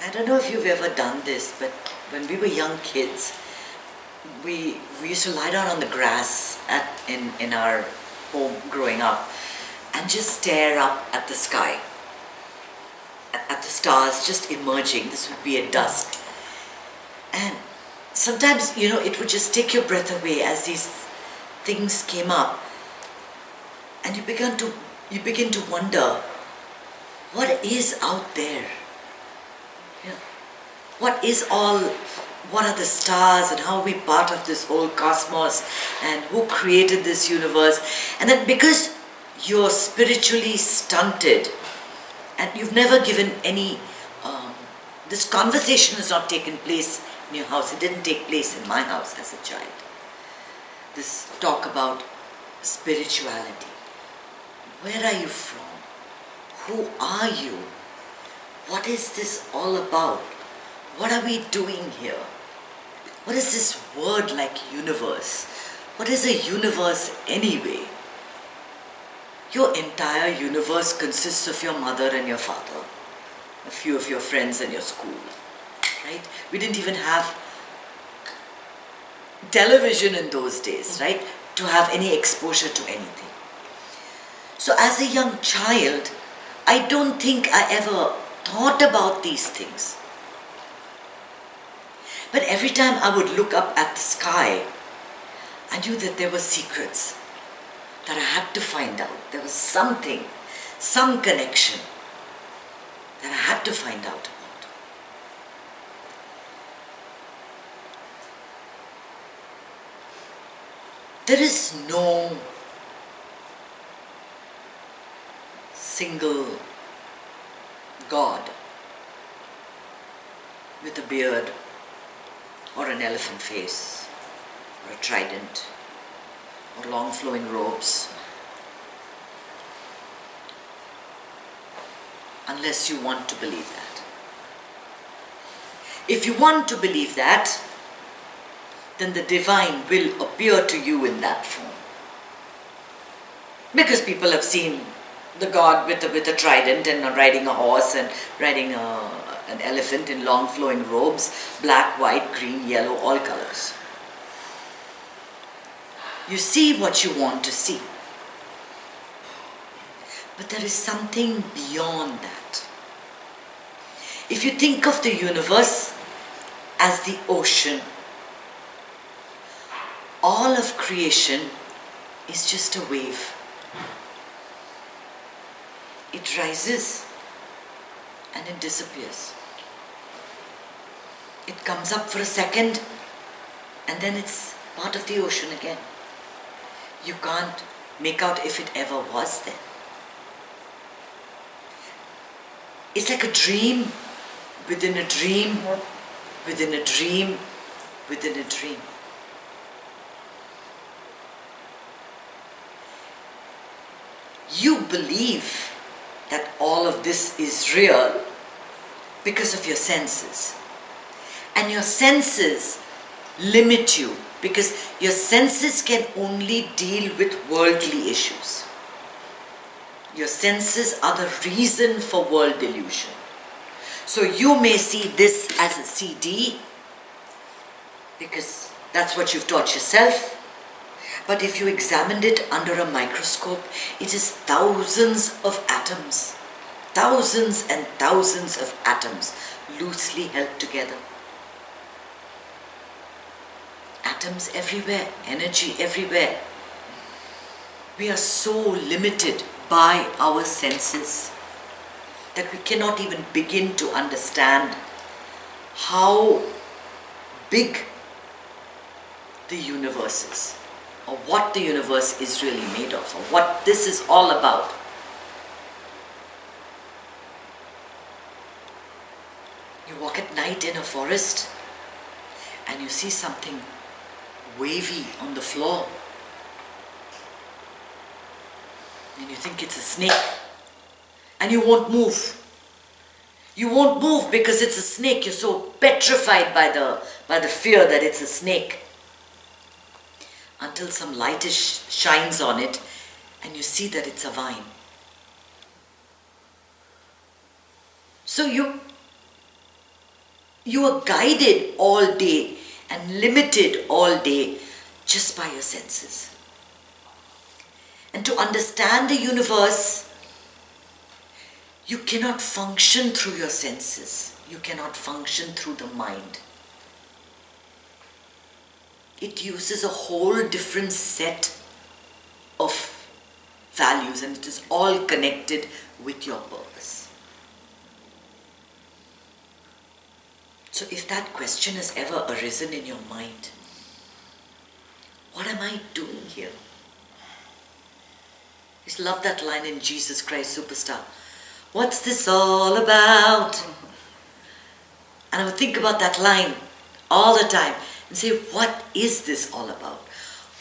I don't know if you've ever done this, but when we were young kids, we used to lie down on the grass in our home growing up and just stare up at the sky, at the stars just emerging. This would be at dusk. And sometimes, it would just take your breath away as these things came up. And you begin to wonder, what is out there? What are the stars, and how are we part of this whole cosmos, and who created this universe? And then because you're spiritually stunted and you've never given any, this conversation has not taken place in your house. It didn't take place in my house as a child. This talk about spirituality. Where are you from? Who are you? What is this all about? What are we doing here? What is this word like universe? What is a universe anyway? Your entire universe consists of your mother and your father, a few of your friends and your school, right? We didn't even have television in those days, right? To have any exposure to anything. So as a young child, I don't think I ever thought about these things. But every time I would look up at the sky, I knew that there were secrets that I had to find out. There was something, some connection that I had to find out about. There is no single God with a beard or an elephant face or a trident or long flowing robes, unless you want to believe that. If you want to believe that, then the divine will appear to you in that form. Because people have seen the God with a trident and riding a horse and riding an elephant in long flowing robes, black, white, green, yellow, all colors. You see what you want to see. But there is something beyond that. If you think of the universe as the ocean, all of creation is just a wave. It rises and it disappears. It comes up for a second and then it's part of the ocean again. You can't make out if it ever was there. It's like a dream within a dream within a dream within a dream. You believe that all of this is real because of your senses. And your senses limit you because your senses can only deal with worldly issues. Your senses are the reason for world illusion. So you may see this as a CD because that's what you've taught yourself. But if you examined it under a microscope, it is thousands of atoms, thousands and thousands of atoms loosely held together. Atoms everywhere, energy everywhere. We are so limited by our senses that we cannot even begin to understand how big the universe is, or what the universe is really made of, or what this is all about. You walk at night in a forest and you see something wavy on the floor and you think it's a snake and you won't move. You won't move because it's a snake. You're so petrified by the fear that it's a snake. Until some light shines on it and you see that it's a vine. So you You are guided all day and limited all day just by your senses. And to understand the universe, you cannot function through your senses. You cannot function through the mind. It uses a whole different set of values, and it is all connected with your purpose. So if that question has ever arisen in your mind, what am I doing here? I just love that line in Jesus Christ Superstar. What's this all about? And I would think about that line all the time and say, what is this all about?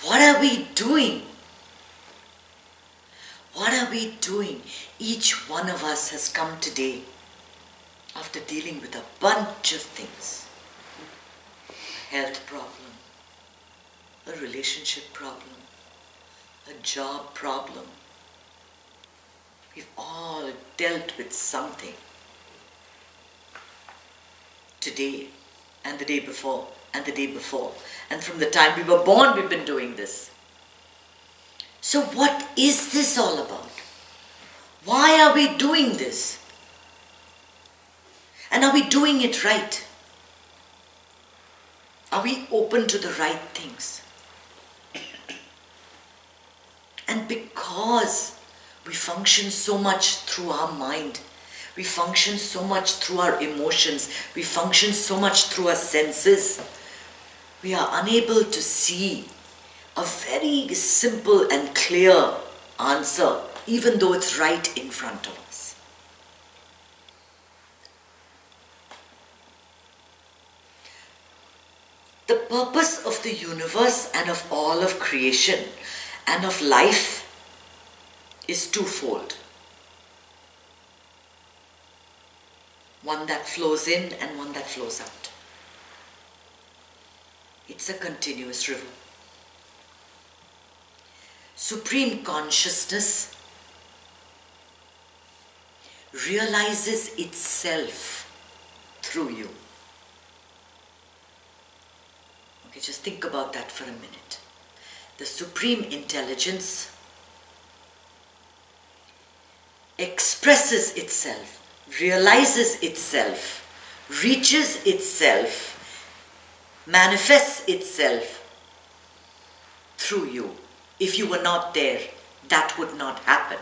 What are we doing? What are we doing? Each one of us has come today after dealing with a bunch of things. A health problem, a relationship problem, a job problem. We've all dealt with something. Today, and the day before, and the day before. And from the time we were born, we've been doing this. So what is this all about? Why are we doing this? And are we doing it right? Are we open to the right things? And because we function so much through our mind, we function so much through our emotions, we function so much through our senses, we are unable to see a very simple and clear answer, even though it's right in front of us. The purpose of the universe and of all of creation and of life is twofold. One that flows in and one that flows out. It's a continuous river. Supreme consciousness realizes itself through you. Okay, just think about that for a minute. The Supreme Intelligence expresses itself, realizes itself, reaches itself, manifests itself through you. If you were not there, that would not happen.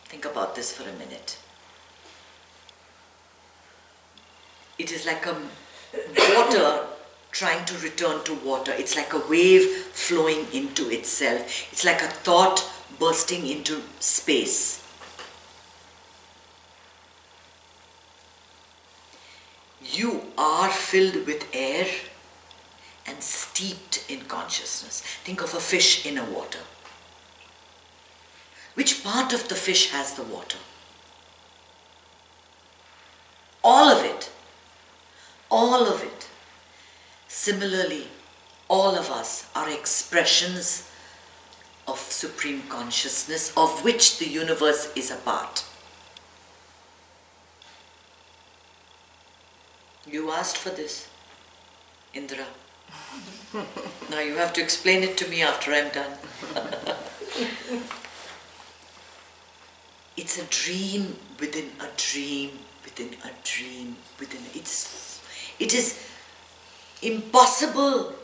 Think about this for a minute. It is like a water trying to return to water. It's like a wave flowing into itself. It's like a thought bursting into space. You are filled with air and steeped in consciousness. Think of a fish in a water. Which part of the fish has the water? All of it. All of it. Similarly, all of us are expressions of supreme consciousness, of which the universe is a part. You asked for this, Indra. Now you have to explain it to me after I'm done. It's a dream within a dream within a dream within. It is impossible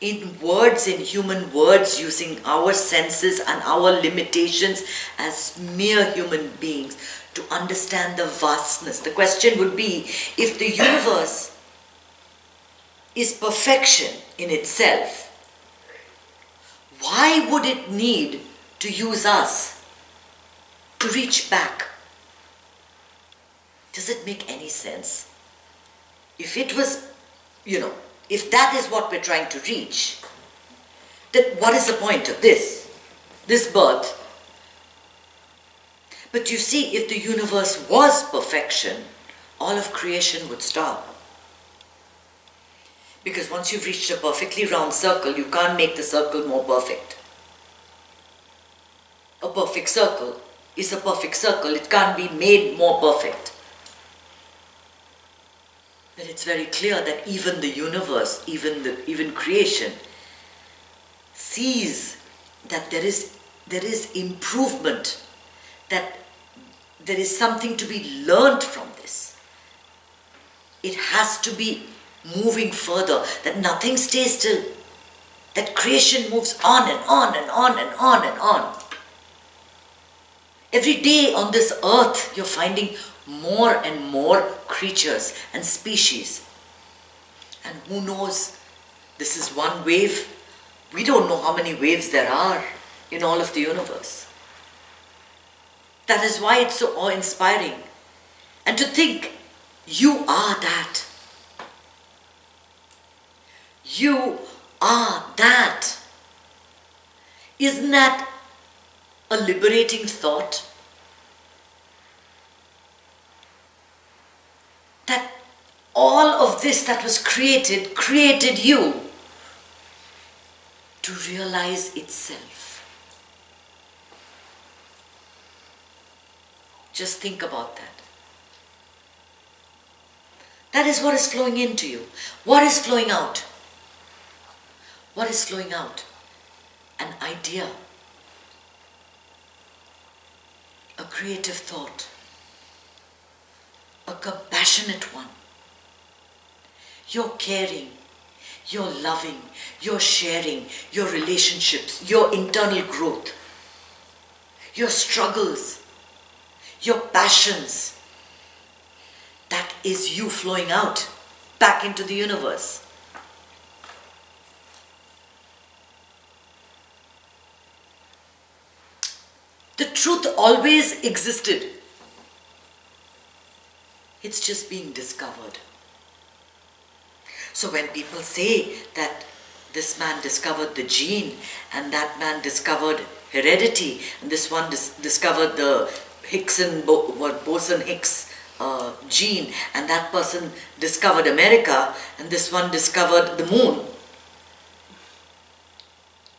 in words, in human words, using our senses and our limitations as mere human beings, to understand the vastness. The question would be, if the universe is perfection in itself, why would it need to use us to reach back? Does it make any sense? If it was, if that is what we're trying to reach, then what is the point of this birth? But you see, if the universe was perfection, all of creation would stop. Because once you've reached a perfectly round circle, you can't make the circle more perfect. A perfect circle is a perfect circle. It can't be made more perfect. it's very clear that even the universe, even creation, sees that there is improvement, that there is something to be learned from this. It has to be moving further, that nothing stays still, that creation moves on and on and on and on and on. Every day on this earth, you're finding more and more creatures and species. And who knows, this is one wave. We don't know how many waves there are in all of the universe. That is why it's so awe-inspiring. And to think, you are that. You are that. Isn't that a liberating thought? That all of this that was created you to realize itself. Just think about that. That is what is flowing into you. What is flowing out? What is flowing out? An idea. A creative thought. A compassionate one. You're caring. You're loving. You're sharing. Your relationships. Your internal growth. Your struggles. Your passions. That is you flowing out back into the universe. The truth always existed. It's just being discovered. So when people say that this man discovered the gene and that man discovered heredity and this one discovered the boson-Higgs gene and that person discovered America and this one discovered the moon,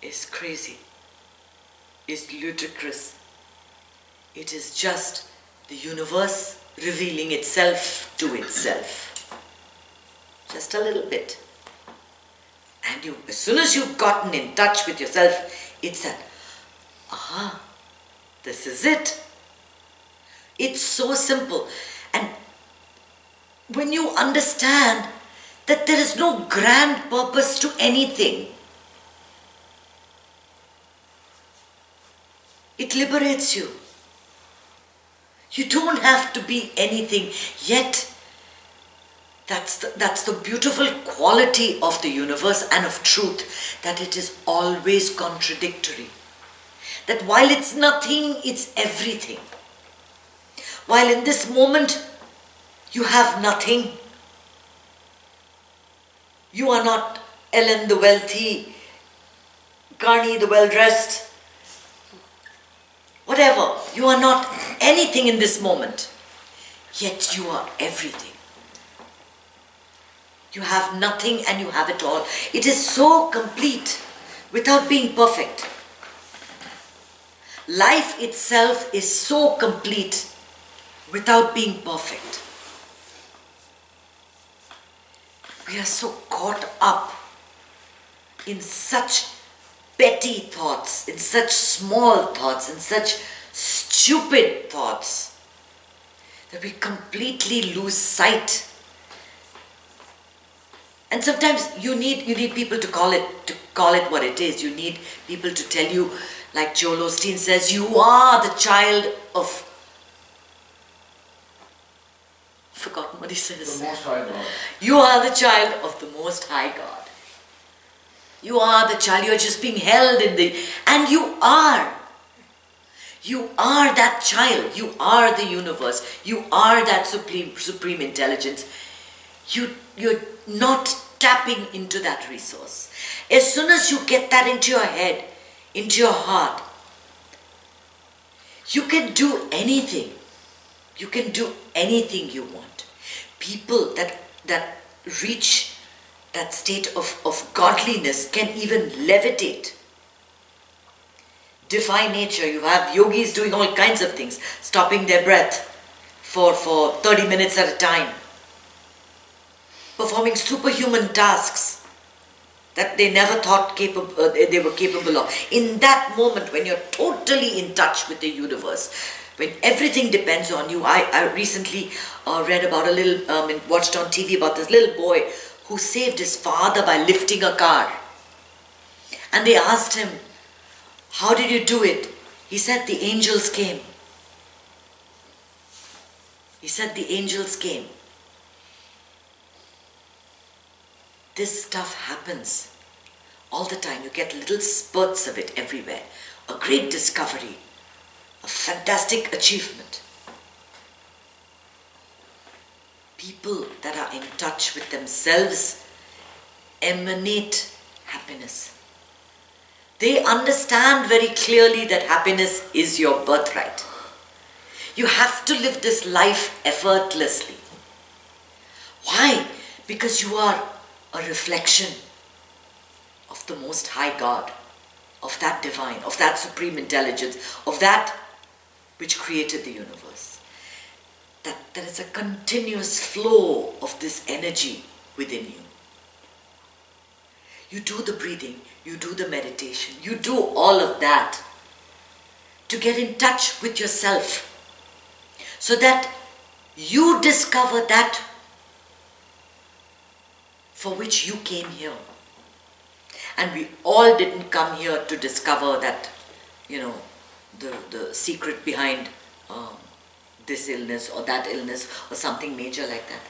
is crazy, is ludicrous. It is just the universe revealing itself to itself. Just a little bit. And you, as soon as you've gotten in touch with yourself, it's that, this is it. It's so simple. And when you understand that there is no grand purpose to anything, it liberates you. You don't have to be anything, yet that's the beautiful quality of the universe and of truth, that it is always contradictory. That while it's nothing, it's everything. While in this moment you have nothing, you are not Ellen the wealthy, Carney the well-dressed, whatever, you are not anything in this moment, yet you are everything. You have nothing and you have it all. It is so complete without being perfect. Life itself is so complete without being perfect. We are so caught up in such petty thoughts, in such small thoughts, in such stupid thoughts, that we completely lose sight. And sometimes you need people to call it what it is. You need people to tell you, like Joel Osteen says, you are the child of, I've forgotten what he says. The Most High God. You are the child of the Most High God. You are the child, you are just being held in and you are. You are that child, you are the universe, you are that supreme intelligence. You're not tapping into that resource. As soon as you get that into your head, into your heart, you can do anything. You can do anything you want. People that reach that state of godliness can even levitate. Defy nature. You have yogis doing all kinds of things, stopping their breath for 30 minutes at a time. performing superhuman tasks that they never thought they were capable of. In that moment, when you're totally in touch with the universe, when everything depends on you. I recently read about watched on TV about this little boy who saved his father by lifting a car. And they asked him, "How did you do it?" He said, "The angels came." He said, "The angels came." This stuff happens all the time. You get little spurts of it everywhere. A great discovery, a fantastic achievement. People that are in touch with themselves emanate happiness. They understand very clearly that happiness is your birthright. You have to live this life effortlessly. Why? Because you are a reflection of the Most High God, of that divine, of that supreme intelligence, of that which created the universe. That there is a continuous flow of this energy within you. You do the breathing, you do the meditation, you do all of that to get in touch with yourself so that you discover that for which you came here. And we all didn't come here to discover that, the secret behind this illness or that illness or something major like that.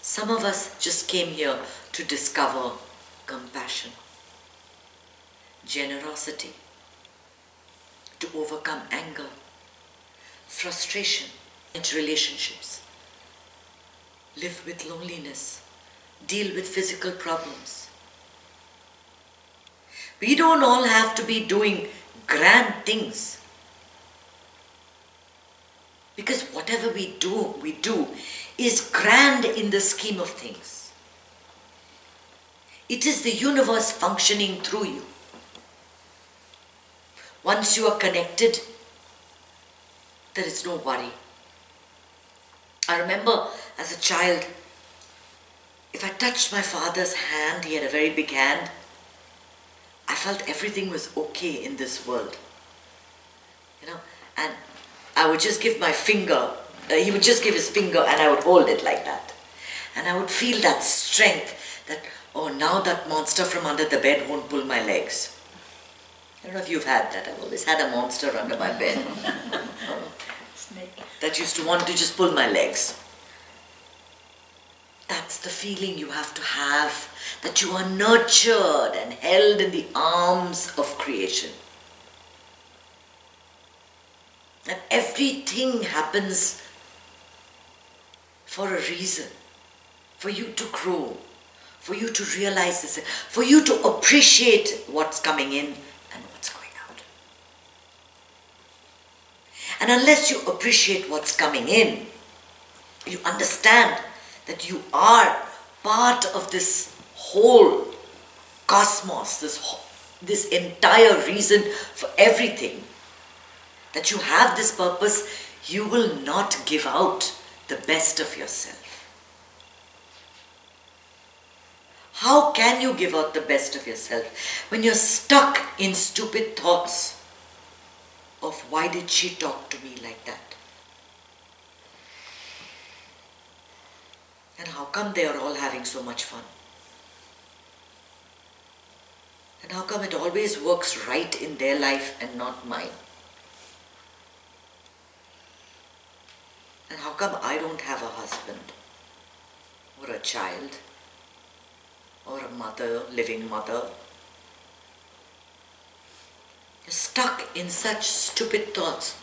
Some of us just came here to discover compassion, generosity, to overcome anger, frustration, into relationships, live with loneliness, deal with physical problems. We don't all have to be doing grand things. Because whatever we do is grand in the scheme of things. It is the universe functioning through you. Once you are connected, there is no worry. I remember as a child, if I touched my father's hand, he had a very big hand, I felt everything was okay in this world. And I would just give my finger, he would just give his finger and I would hold it like that. And I would feel that strength that, oh, now that monster from under the bed won't pull my legs. I don't know if you've had that. I've always had a monster under my bed. Snake. That used to want to just pull my legs. That's the feeling you have to have, that you are nurtured and held in the arms of creation. And everything happens for a reason, for you to grow, for you to realize this, for you to appreciate what's coming in and what's going out. And unless you appreciate what's coming in, you understand that you are part of this whole cosmos, this entire reason for everything, that you have this purpose, you will not give out the best of yourself. How can you give out the best of yourself when you're stuck in stupid thoughts of why did she talk to me like that? And how come they are all having so much fun? And how come it always works right in their life and not mine? And how come I don't have a husband or a child or a mother, living mother? You're stuck in such stupid thoughts.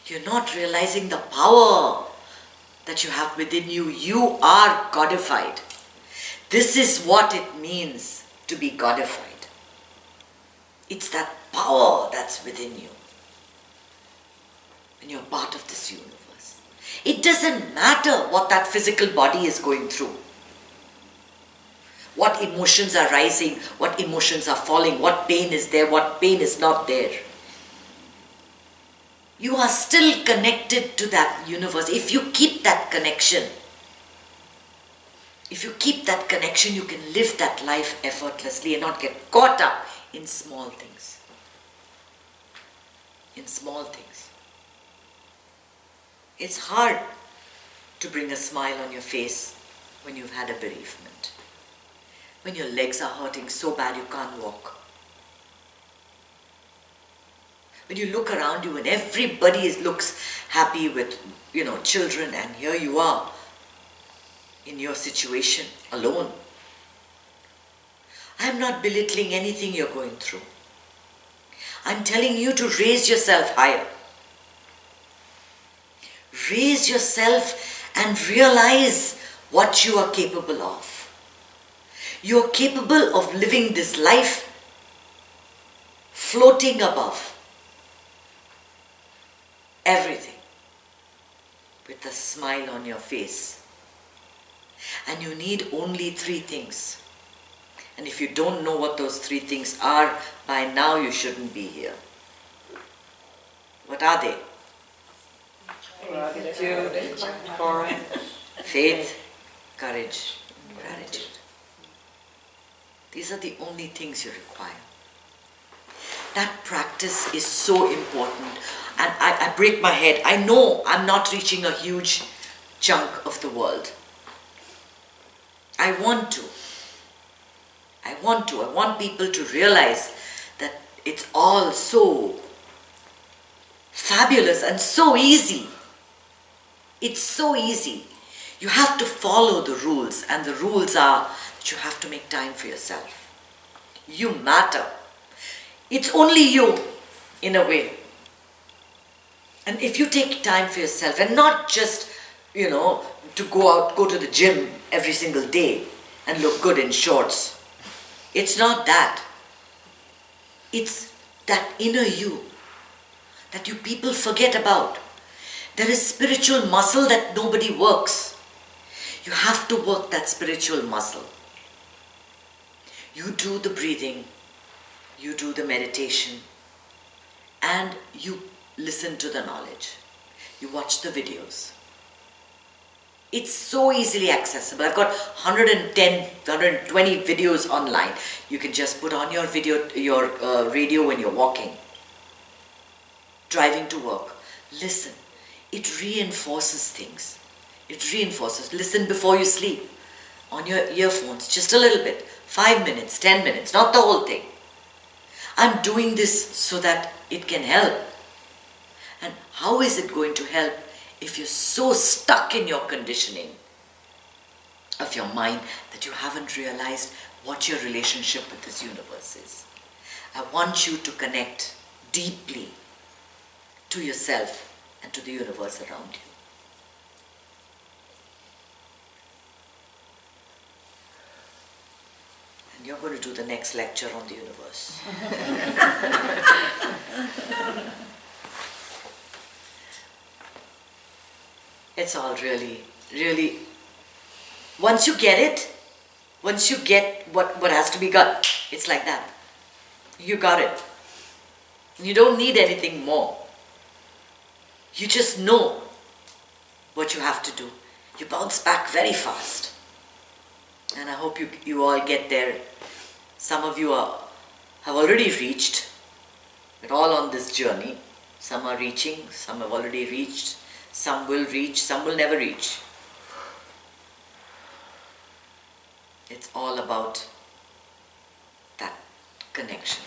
You're not realizing the power that you have within you. You are Godified. This is what it means to be Godified. It's that power that's within you. And you're part of this universe. It doesn't matter what that physical body is going through. What emotions are rising, what emotions are falling, what pain is there, what pain is not there. You are still connected to that universe. If you keep that connection, If you keep that connection, you can live that life effortlessly and not get caught up in small things. In small things. It's hard to bring a smile on your face when you've had a bereavement. When your legs are hurting so bad you can't walk. When you look around you and everybody looks happy with, children, and here you are in your situation alone. I'm not belittling anything you're going through. I'm telling you to raise yourself higher. Raise yourself and realize what you are capable of. You're capable of living this life floating above everything with a smile on your face. And you need only 3 things. And if you don't know what those 3 things are, by now you shouldn't be here. What are they? Gratitude, courage, faith, courage, gratitude. These are the only things you require. That practice is so important. And I break my head. I know I'm not reaching a huge chunk of the world. I want to. I want people to realize that it's all so fabulous and so easy. It's so easy. You have to follow the rules, and the rules are that you have to make time for yourself. You matter. It's only you, in a way. And if you take time for yourself, and not just, to go to the gym every single day and look good in shorts. It's not that. It's that inner you that you people forget about. There is spiritual muscle that nobody works. You have to work that spiritual muscle. You do the breathing, you do the meditation, and you listen to the knowledge. You watch the videos. It's so easily accessible. I've got 120 videos online. You can just put on your radio when you're walking, driving to work. Listen. It reinforces things. It reinforces. Listen before you sleep. On your earphones, just a little bit. 5 minutes, 10 minutes, not the whole thing. I'm doing this so that it can help. And how is it going to help if you're so stuck in your conditioning of your mind that you haven't realized what your relationship with this universe is? I want you to connect deeply to yourself and to the universe around you. And you're going to do the next lecture on the universe. It's all really, really, once you get it, once you get what has to be got, it's like that. You got it. You don't need anything more. You just know what you have to do. You bounce back very fast. And I hope you all get there. Some of you have already reached. We're all on this journey. Some are reaching, some have already reached. Some will reach, some will never reach. It's all about that connection.